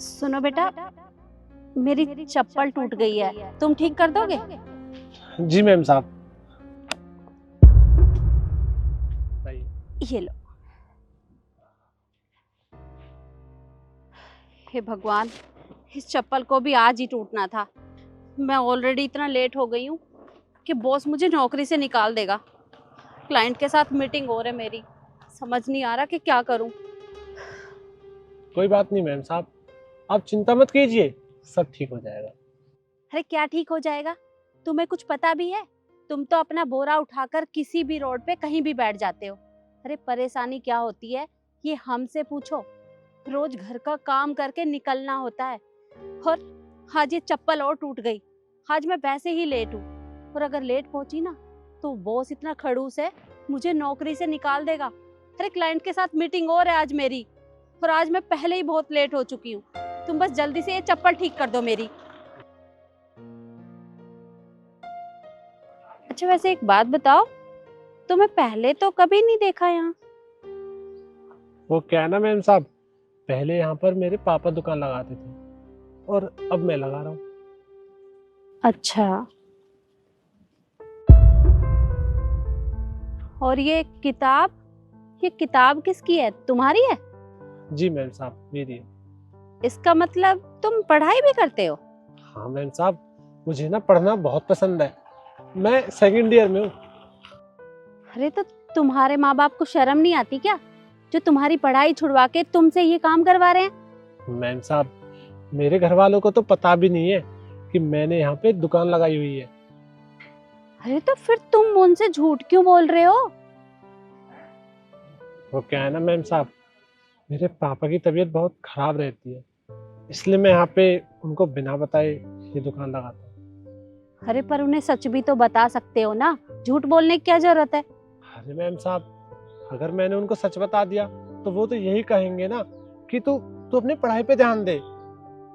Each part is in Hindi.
सुनो बेटा, मेरी चप्पल टूट गई है, तुम ठीक कर दोगे? जी मैम साहब। ये लो। हे भगवान, इस चप्पल को भी आज ही टूटना था। मैं ऑलरेडी इतना लेट हो गई हूँ कि बॉस मुझे नौकरी से निकाल देगा। क्लाइंट के साथ मीटिंग हो रही है मेरी, समझ नहीं आ रहा कि क्या करूँ। कोई बात नहीं मैम साहब, आप चिंता मत कीजिए, सब ठीक हो जाएगा। अरे क्या ठीक हो जाएगा? तुम्हें कुछ पता भी है? तुम तो अपना बोरा उठाकर किसी भी रोड पे कहीं भी बैठ जाते हो। अरे परेशानी क्या होती है ये हमसे पूछो। रोज घर का काम करके निकलना होता है और आज ये चप्पल और टूट गई। आज मैं वैसे ही लेट हूँ और अगर लेट पहुंची ना तो बॉस इतना खड़ूस है, मुझे नौकरी से निकाल देगा। अरे क्लाइंट के साथ मीटिंग और है आज मेरी, और आज मैं पहले ही बहुत लेट हो चुकी हूँ। तुम बस जल्दी से ये चप्पल ठीक कर दो मेरी। अच्छा वैसे एक बात बताओ, तुम्हें पहले तो कभी नहीं देखा यहाँ? वो क्या है ना मैम साहब, पहले यहाँ पर मेरे पापा दुकान लगाते थे और अब मैं लगा रहा हूँ। अच्छा, और ये किताब किसकी है, तुम्हारी है? जी मैम साहब, मेरी है। इसका मतलब तुम पढ़ाई भी करते हो? हाँ मैम साहब, मुझे ना पढ़ना बहुत पसंद है। मैं सेकंड ईयर में हूँ। अरे तो तुम्हारे माँ बाप को शर्म नहीं आती क्या, जो तुम्हारी पढ़ाई छुड़वा के तुमसे ये काम करवा रहे हैं? मैम साहब, मेरे घर वालों को तो पता भी नहीं है कि मैंने यहाँ पे दुकान लगाई हुई है। अरे तो फिर तुम उनसे झूठ क्यों बोल रहे हो? वो क्या है ना मैम साहब, मेरे पापा की तबीयत बहुत खराब रहती है, इसलिए मैं यहाँ पे उनको बिना बताए ये दुकान लगाता हूँ। अरे पर उन्हें सच भी तो बता सकते हो ना, झूठ बोलने की क्या जरूरत है? अरे मैम साहब, अगर मैंने उनको सच बता दिया तो वो तो यही कहेंगे ना कि तू तू अपनी पढ़ाई पे ध्यान दे।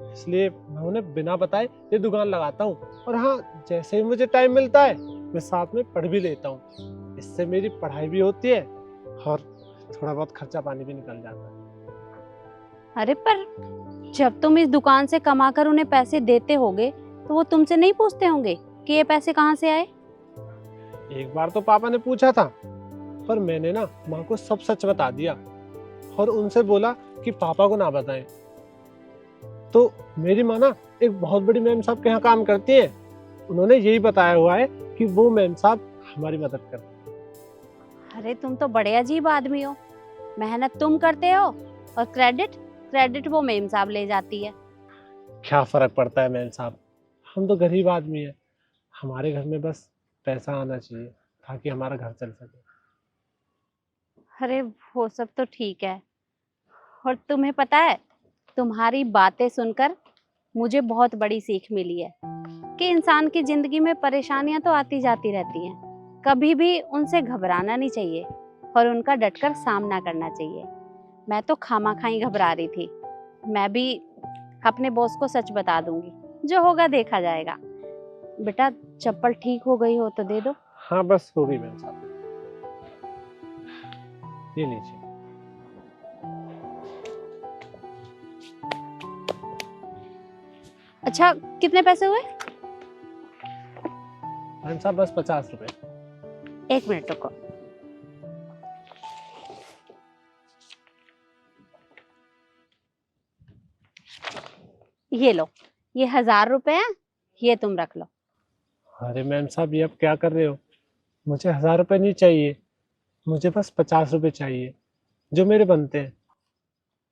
इसलिए मैं उन्हें बिना बताए ये दुकान लगाता हूँ। और हाँ, जैसे ही मुझे टाइम मिलता है मैं साथ में पढ़ भी लेता हूँ। इससे मेरी पढ़ाई भी होती है और थोड़ा बहुत खर्चा पानी भी निकल जाता है। अरे पर जब तुम इस दुकान से कमाकर उन्हें पैसे देते होगे तो वो तुमसे नहीं पूछते होंगे कि ये पैसे कहाँ से आए? एक बार तो पापा ने पूछा था, पर मैंने ना माँ को सब सच बता दिया और उनसे बोला कि पापा को ना बताएं। तो मेरी माँ ना एक बहुत बड़ी मैम साहब के यहाँ काम करती है। उन्होंने यही बताया हुआ है कि वो मैम साहब हमारी मदद करते हैं। अरे तुम तो बड़े अजीब आदमी हो, मेहनत तुम करते हो और क्रेडिट वो मेम साहब ले जाती है। क्या फर्क पड़ता है मैम साहब, हम तो गरीब आदमी है, हमारे घर में बस पैसा आना चाहिए ताकि हमारा घर चल सके। अरे वो सब तो ठीक है, और तुम्हें पता है तुम्हारी बातें सुनकर मुझे बहुत बड़ी सीख मिली है कि इंसान की जिंदगी में परेशानियां तो आती जाती रहती हैं, कभी भी उनसे घबराना नहीं चाहिए और उनका डटकर सामना करना चाहिए। मैं तो खामाखाई घबरा रही थी, मैं भी अपने बॉस को सच बता दूंगी, जो होगा देखा जाएगा। बेटा चप्पल ठीक हो गई हो तो दे दो। हाँ बस हो गई मैम साहब, ये लीजिए। अच्छा कितने पैसे हुए? मैम साहब बस 50 रुपए। एक मिनट रुको। ये लो, ये 1000 रुपए हैं, ये तुम रख लो। अरे मैम साहब, ये आप क्या कर रहे हो? मुझे 1000 रुपए नहीं चाहिए, मुझे बस 50 रुपए चाहिए जो मेरे बनते हैं।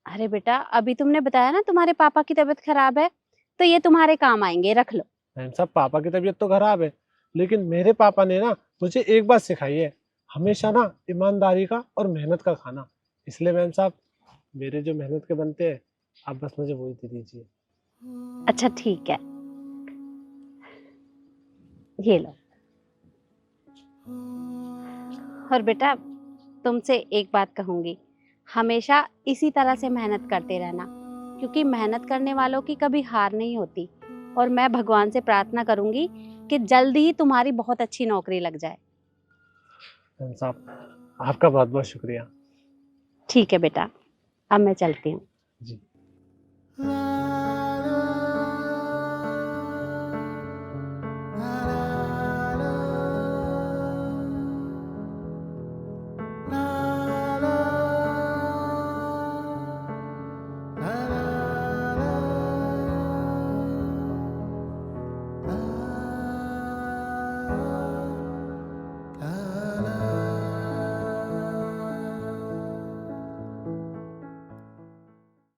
अरे बेटा अभी तुमने बताया ना तुम्हारे पापा की तबीयत खराब है, तो ये तुम्हारे काम आएंगे, रख लो। मैम साहब, पापा की तबीयत तो खराब है, लेकिन मेरे पापा ने ना मुझे एक बात सिखाई है, हमेशा ना ईमानदारी का और मेहनत का खाना। इसलिए मैम साहब, मेरे जो मेहनत के बनते हैं आप बस मुझे वही दे दीजिए। अच्छा ठीक है, ये लो। और बेटा तुमसे एक बात कहूंगी, हमेशा इसी तरह से मेहनत करते रहना, क्योंकि मेहनत करने वालों की कभी हार नहीं होती। और मैं भगवान से प्रार्थना करूंगी कि जल्दी ही तुम्हारी बहुत अच्छी नौकरी लग जाए। मैम साहब, आपका बहुत बहुत शुक्रिया। ठीक है बेटा, अब मैं चलती हूँ। जी।